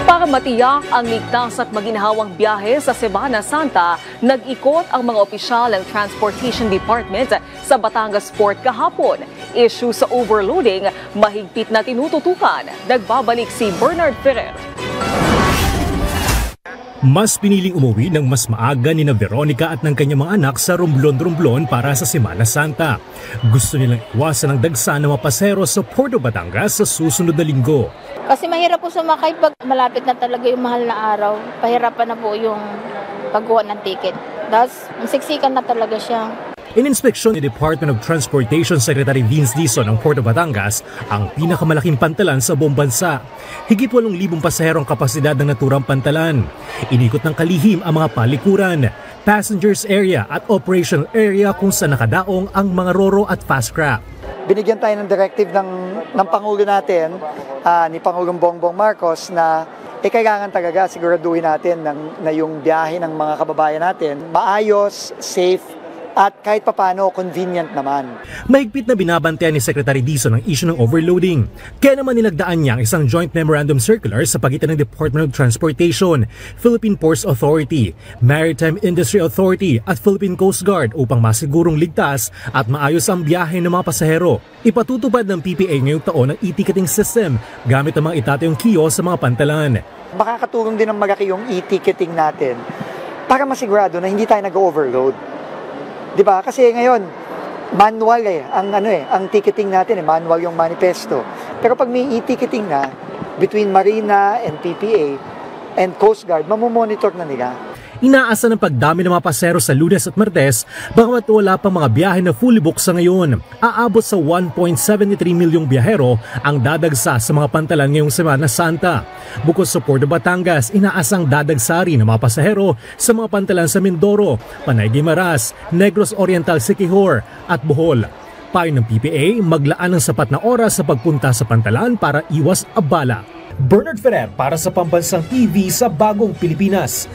Para matiyak ang ligtas at maginhawang biyahe sa Semana Santa, nag-ikot ang mga opisyal ng Transportation Department sa Batangas Port kahapon. Issue sa overloading, mahigpit na tinututukan. Nagbabalik si Bernard Ferrer. Mas piniling umuwi ng mas maaga ni Veronica at ng kanyang mga anak sa Romblon-Romblon para sa Semana Santa. Gusto nilang iwasan ang dagsa ng mga pasahero sa Puerto Batangas sa susunod na linggo. Kasi mahirap po sumakay pag malapit na talaga yung mahal na araw. Pahirapan na po yung pagkuha ng ticket. Tapos, siksikan na talaga siya. Ininspeksyon ni Department of Transportation Secretary Vince Dizon ng Puerto Batangas ang pinakamalaking pantalan sa buong bansa. Higit 8,000 pasahero ang kapasidad ng naturang pantalan. Inikot ng kalihim ang mga palikuran, passengers area at operational area kung saan nakadaong ang mga Roro at fast craft. Binigyan tayo ng directive ng Pangulo natin, ni Pangulong Bongbong Marcos, na kailangan talaga siguraduhin natin na yung biyahe ng mga kababayan natin maayos, safe, at kahit papano convenient naman. Mahigpit na binabantayan ni Secretary Dizon ang issue ng overloading. Kaya naman nilagdaan niya ang isang joint memorandum circular sa pagitan ng Department of Transportation, Philippine Ports Authority, Maritime Industry Authority at Philippine Coast Guard upang masigurong ligtas at maayos ang biyahe ng mga pasahero. Ipatutupad ng PPA ngayong taon ang e-ticketing system gamit ang mga itatayong kiosk sa mga pantalan. Makakatulong din ng malaki yung e-ticketing natin para masigurado na hindi tayo nag-overload. Diba? Kasi ngayon, manual ang ticketing natin, manual yung manifesto. Pero pag may e-ticketing na, between Marina and PPA and Coast Guard, mamomonitor na nila. Inaasa ng pagdami ng mga pasahero sa Lunes at Martes, bagamat wala pang mga biyahe na fully booked sa ngayon. Aabot sa 1.73 milyong biyahero ang dadagsa sa mga pantalan ngayong Semana Santa. Bukod sa Puerto Batangas, inaasang dadagsa rin ng mga pasahero sa mga pantalan sa Mindoro, Panay Guimaras, Negros Oriental Siquijor at Bohol. Payo ng PPA, maglaan ng sapat na oras sa pagpunta sa pantalan para iwas abala. Bernard Ferrer para sa Pambansang TV sa Bagong Pilipinas.